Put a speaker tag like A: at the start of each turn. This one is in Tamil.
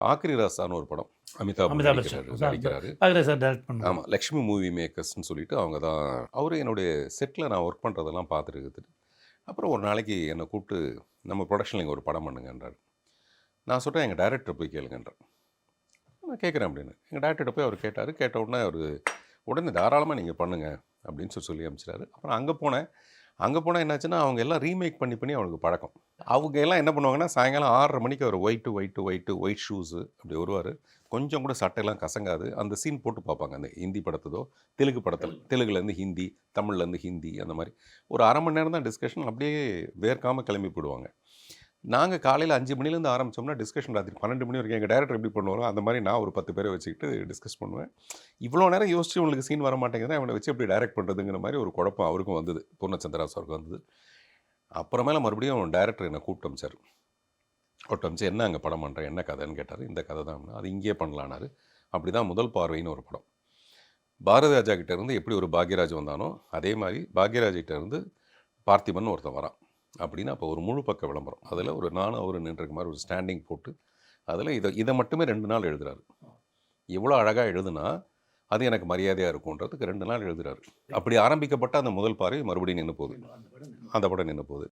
A: ஆக்ரி ராசான்னு ஒரு படம் அமிதாப்
B: அமிதாப் பச்சன்
A: நடிக்கிறாரு.
B: அதில் சார் டைரக்ட் பண்ணுவோம்.
A: ஆமாம், லக்ஷ்மி மூவி மேக்கர்ஸ்ன்னு சொல்லிட்டு அவங்க தான். அவரு என்னுடைய செட்டில் நான் ஒர்க் பண்ணுறதெல்லாம் பார்த்துருக்குது. அப்புறம் ஒரு நாளைக்கு என்னை கூப்பிட்டு நம்ம ப்ரொடக்ஷனில் இங்கே ஒரு படம் பண்ணுங்கன்றார். நான் சொல்கிறேன் எங்கள் டைரக்டரை போய் கேளுங்கன்றேன். நான் கேட்குறேன் அப்படின்னு. எங்கள் டைரக்டர்கிட்ட போய் அவர் கேட்டார். கேட்ட உடனே அவர் உடனே தாராளமாக நீங்கள் பண்ணுங்கள் அப்படின்னு சொல்லி அனுப்பிச்சிட்டாரு. அப்புறம் அங்கே போனேன். அங்கே போனால் என்னாச்சுன்னா அவங்க எல்லாம் ரீமேக் பண்ணி அவனுக்கு பழக்கம். அவங்க எல்லாம் என்ன பண்ணுவாங்கன்னா சாயங்காலம் 6:30 மணிக்கு அவர் ஒயிட் ஷூஸு அப்படி வருவார். கொஞ்சம் கூட சட்டையெல்லாம் கசங்காது. அந்த சீன் போட்டு பார்ப்பாங்க. அந்த ஹிந்தி படத்ததோ தெலுங்கு படத்தில், தெலுங்குலேருந்து ஹிந்தி, தமிழ்லேருந்து ஹிந்தி அந்த மாதிரி ஒரு அரை மணி நேரம் தான் டிஸ்கஷன். அப்படியே வேர்க்காமல் கிளம்பி போயிடுவாங்க. நாங்கள் காலையில் 5 மணிலேருந்து ஆரம்பித்தோம்னா டிஸ்கஷன் ராத்திரி 12 மணி வரைக்கும். எங்கள் டைரக்டர் எப்படி பண்ணுவாரோ அந்த மாதிரி நான் ஒரு 10 பேரை வச்சுக்கிட்டு டிஸ்கஸ் பண்ணுவேன். இவ்வளோ நேரம் யோசிச்சு உங்களுக்கு சீன் வர மாட்டேங்குதுன்னா அவனை வச்சு எப்படி டைரக்ட் பண்ணுறதுங்கிற மாதிரி ஒரு குழப்பம் அவருக்கும் வந்தது, பூர்ணச்சந்திரா சாருக்கு வந்தது. அப்புறமேல மறுபடியும் டைரக்டர் என்னை கூப்பிட்டு அமிச்சார். கூப்பிட்டு அமிச்சு என்ன அங்கே படம் பண்ணுறேன், என்ன கதைன்னு கேட்டார். இந்த கதை தான், அது இங்கேயே பண்ணலான்னாரு. அப்படி தான் முதல் பார்வைன்னு ஒரு படம். பாரதி ராஜா கிட்ட இருந்து எப்படி ஒரு பாக்யராஜ் வந்தானோ அதே மாதிரி பாக்யராஜ் கிட்ட இருந்து பார்த்திபன் ஒருத்தன் வரான் அப்படின்னு. அப்போ ஒரு முழு பக்க விளம்பரம், அதில் ஒரு நானும் அவர் நின்றுருக்க மாதிரி ஒரு ஸ்டாண்டிங் போட்டு அதில் இதை மட்டுமே 2 நாள் எழுதுறாரு. எவ்வளோ அழகாக எழுதுனா அது எனக்கு மரியாதையாக இருக்கும்ன்றதுக்கு 2 நாள் எழுதுறாரு. அப்படி ஆரம்பிக்கப்பட்ட அந்த முதல் பார்வை மறுபடியும் நின்று போகுது. அந்த படம் நின்று போகுது.